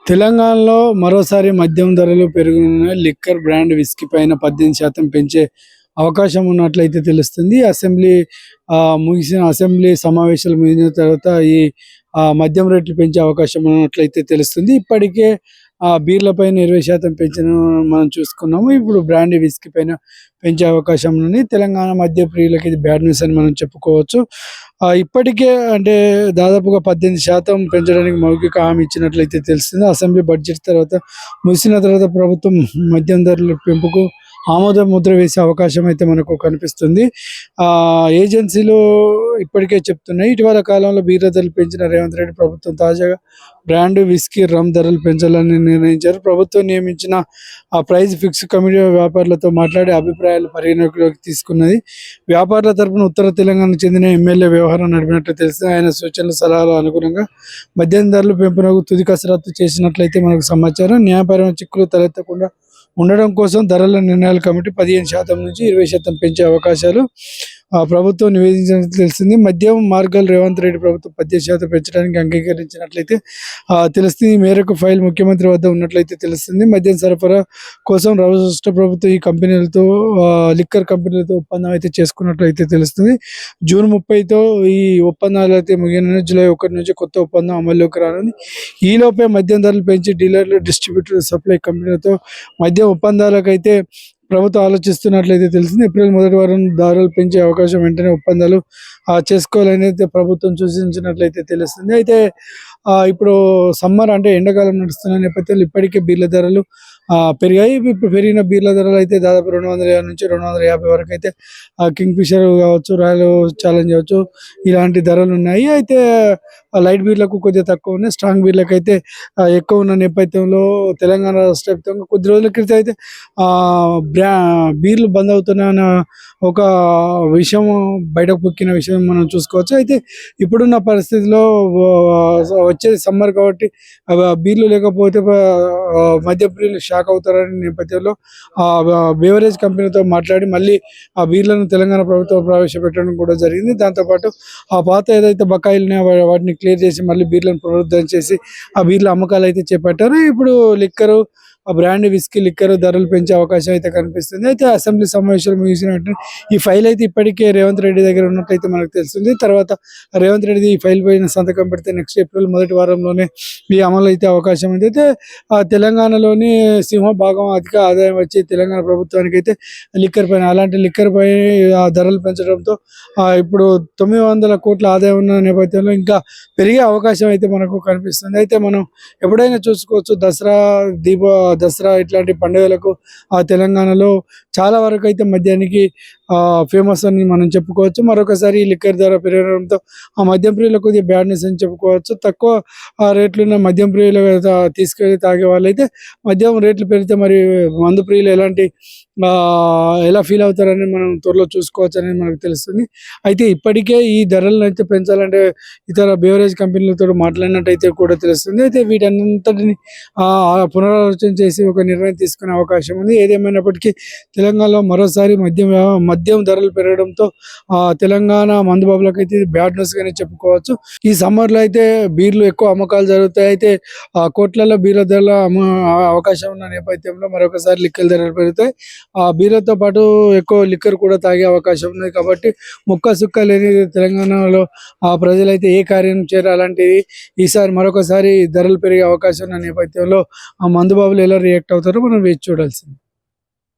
తెలంగాణలో మరోసారి మద్యం ధరలు పెరగనున్నాయి. లిక్కర్ బ్రాండ్ విస్కీ పైన 18% పెంచే అవకాశం ఉన్నట్లయితే తెలుస్తుంది. ముగిసిన అసెంబ్లీ సమావేశాలు ముగిసిన తర్వాత ఈ మద్యం రేట్లు పెంచే అవకాశం ఉన్నట్లయితే తెలుస్తుంది. ఇప్పటికే బీర్ల పైన 20% పెంచిన మనం చూసుకున్నాము. ఇప్పుడు బ్రాండ్ విస్కీ పైన పెంచే అవకాశం ఉంది. తెలంగాణ మద్య ప్రియులకి ఇది బ్యాడ్ న్యూస్ అని మనం చెప్పుకోవచ్చు. ఇప్పటికే అంటే దాదాపుగా 18% పెంచడానికి మౌఖిక హామీ ఇచ్చినట్లయితే తెలుస్తుంది. అసెంబ్లీ బడ్జెట్ తర్వాత ముగిసిన తర్వాత ప్రభుత్వం మద్యం ధరల పెంపుకు ఆమోద ముద్ర వేసే అవకాశం అయితే మనకు కనిపిస్తుంది. ఏజెన్సీలు ఇప్పటికే చెప్తున్నాయి. ఇటీవల కాలంలో బీర్ల ధరలు పెంచిన రేవంత్ రెడ్డి ప్రభుత్వం తాజాగా బ్రాండ్ విస్కీ రమ్ ధరలు పెంచాలని నిర్ణయించారు. ప్రభుత్వం నియమించిన ప్రైస్ ఫిక్స్ కమిటీ వ్యాపారులతో మాట్లాడి అభిప్రాయాలు పరిగణలోకి తీసుకున్నది. వ్యాపారుల తరపున ఉత్తర తెలంగాణకు చెందిన ఎమ్మెల్యే వ్యవహారం నడిపినట్లు తెలిసింది. ఆయన సూచనల సలహాల అనుగుణంగా మద్యం ధరలు పెంపునకు తుది కసరత్తు చేసినట్లయితే మనకు సమాచారం. న్యాయపరమైన చిక్కులు తలెత్తకుండా ఉండడం కోసం ధరల నిర్ణయాల కమిటీ 15% నుంచి 20% పెంచే అవకాశాలు ప్రభుత్వం నివేదించినట్లు తెలిసింది. మద్యం మార్గాలు రేవంత్ రెడ్డి ప్రభుత్వం 18% పెంచడానికి అంగీకరించినట్లయితే తెలుస్తుంది. ఈ మేరకు ఫైల్ ముఖ్యమంత్రి వద్ద ఉన్నట్లయితే తెలుస్తుంది. మద్యం సరఫరా కోసం రాష్ట్ర ప్రభుత్వం ఈ కంపెనీలతో లిక్కర్ కంపెనీలతో ఒప్పందం అయితే చేసుకున్నట్లయితే తెలుస్తుంది. జూన్ 30తో ఈ ఒప్పందాలు అయితే ముగియనున్నాయి. జూలై 1 నుంచి కొత్త ఒప్పందం అమల్లోకి రానుంది. ఈలోపే మద్యం ధరలు పెంచి డీలర్లు, డిస్ట్రిబ్యూటర్, సప్లై కంపెనీలతో మద్యం ఒప్పందాలకైతే ప్రభుత్వం ఆలోచిస్తున్నట్లయితే తెలిసింది. ఏప్రిల్ మొదటి వారం ధరలు పెంచే అవకాశం వెంటనే ఒప్పందాలు చేసుకోవాలని అయితే ప్రభుత్వం సూచించినట్లయితే తెలుస్తుంది. అయితే ఇప్పుడు సమ్మర్ అంటే ఎండాకాలం నడుస్తున్న నేపథ్యంలో ఇప్పటికే బీర్ల ధరలు పెరిగాయి. ఇప్పుడు పెరిగిన బీర్ల ధరలు అయితే దాదాపు 250 నుంచి 250 వరకు అయితే కింగ్ ఫిషర్ కావచ్చు, రాయల్ ఛాలెంజ్ కావచ్చు, ఇలాంటి ధరలు ఉన్నాయి. అయితే లైట్ బీర్లకు కొద్దిగా తక్కువ ఉన్నాయి. స్ట్రాంగ్ బీర్లకు అయితే ఎక్కువ ఉన్న నేపథ్యంలో తెలంగాణ రాష్ట్ర వ్యాప్తంగా కొద్ది రోజుల క్రితం అయితే బీర్లు బంద్ అవుతున్న ఒక విషయం బయటకు పొక్కిన విషయం మనం చూసుకోవచ్చు. అయితే ఇప్పుడున్న పరిస్థితిలో వచ్చేది సమ్మర్ కాబట్టి బీర్లు లేకపోతే మద్య ప్రియులు షాక్ అవుతారనే నేపథ్యంలో బేవరేజ్ కంపెనీతో మాట్లాడి మళ్ళీ ఆ బీర్లను తెలంగాణ ప్రభుత్వం ప్రవేశపెట్టడం కూడా జరిగింది. దాంతోపాటు ఆ పాత ఏదైతే బకాయిలు ఉన్నాయో వాటిని క్లియర్ చేసి మళ్ళీ బీర్లను పునరుద్ధరణ చేసి ఆ బీర్ల అమ్మకాలు అయితే చేపట్టారు. ఇప్పుడు లిక్కరు, ఆ బ్రాండ్ విస్కీ లిక్కర్ ధరలు పెంచే అవకాశం అయితే కనిపిస్తుంది. అయితే అసెంబ్లీ సమావేశాలు ముగిసిన వెంటనే ఈ ఫైల్ అయితే ఇప్పటికే రేవంత్ రెడ్డి దగ్గర ఉన్నట్లయితే మనకు తెలుస్తుంది. తర్వాత రేవంత్ రెడ్డి ఈ ఫైల్ పైన సంతకం పెడితే నెక్స్ట్ ఏప్రిల్ మొదటి వారంలోనే ఈ అమలు అయితే అవకాశం ఉంది. అయితే తెలంగాణలోని సింహభాగం అధిక ఆదాయం వచ్చి తెలంగాణ ప్రభుత్వానికి అయితే లిక్కర్ పైన, అలాంటి లిక్కర్ పై ధరలు పెంచడంతో ఇప్పుడు 900 కోట్ల ఆదాయం ఉన్న నేపథ్యంలో ఇంకా పెరిగే అవకాశం అయితే మనకు కనిపిస్తుంది. అయితే మనం ఎప్పుడైనా చూసుకోవచ్చు, దసరా ఇట్లాంటి పండుగలకు తెలంగాణలో చాలా వరకు అయితే మద్యానికి ఫేమస్ అని మనం చెప్పుకోవచ్చు. మరొకసారి లిక్కర్ ధర పెరగడంతో ఆ మద్యం ప్రియులకు కొద్దిగా బ్యాడ్నెస్ అని చెప్పుకోవచ్చు. తక్కువ రేట్లున్న మద్యం ప్రియులు తీసుకెళ్ళి తాగే వాళ్ళైతే మద్యం రేట్లు పెరిగితే మరి మందు ప్రియులు ఎలా ఫీల్ అవుతారని మనం త్వరలో చూసుకోవచ్చు అనేది మనకు తెలుస్తుంది. అయితే ఇప్పటికే ఈ ధరలను అయితే పెంచాలంటే ఇతర బేవరేజ్ కంపెనీలతో మాట్లాడినట్టయితే కూడా తెలుస్తుంది. అయితే వీటన్నంతటిని పునరాలోచన చేసి ఒక నిర్ణయం తీసుకునే అవకాశం ఉంది. ఏదేమైనప్పటికీ తెలంగాణలో మరోసారి మద్యం ధరలు పెరగడంతో తెలంగాణ మందుబాబులకు అయితే బ్యాడ్ న్యూస్ గానే చెప్పుకోవచ్చు. ఈ సమ్మర్ లో అయితే బీర్లు ఎక్కువ అమ్మకాలు జరుగుతాయి. అయితే కోట్లలో బీర్ల ధరల అవకాశం ఉన్న నేపథ్యంలో మరొకసారి లిక్కర్ ధరలు పెరుగుతాయి. బీర్లతో పాటు ఎక్కువ లిక్కర్ కూడా తాగే అవకాశం ఉంది. కాబట్టి ముక్క సుక్క లేని తెలంగాణలో ప్రజలైతే ఏ కార్యం చేయరు. అలాంటిది ఈసారి మరొకసారి ధరలు పెరిగే అవకాశం ఉన్న నేపథ్యంలో ఆ మందుబాబులు ఎలా రియాక్ట్ అవుతారో మనం వేచి చూడాల్సింది.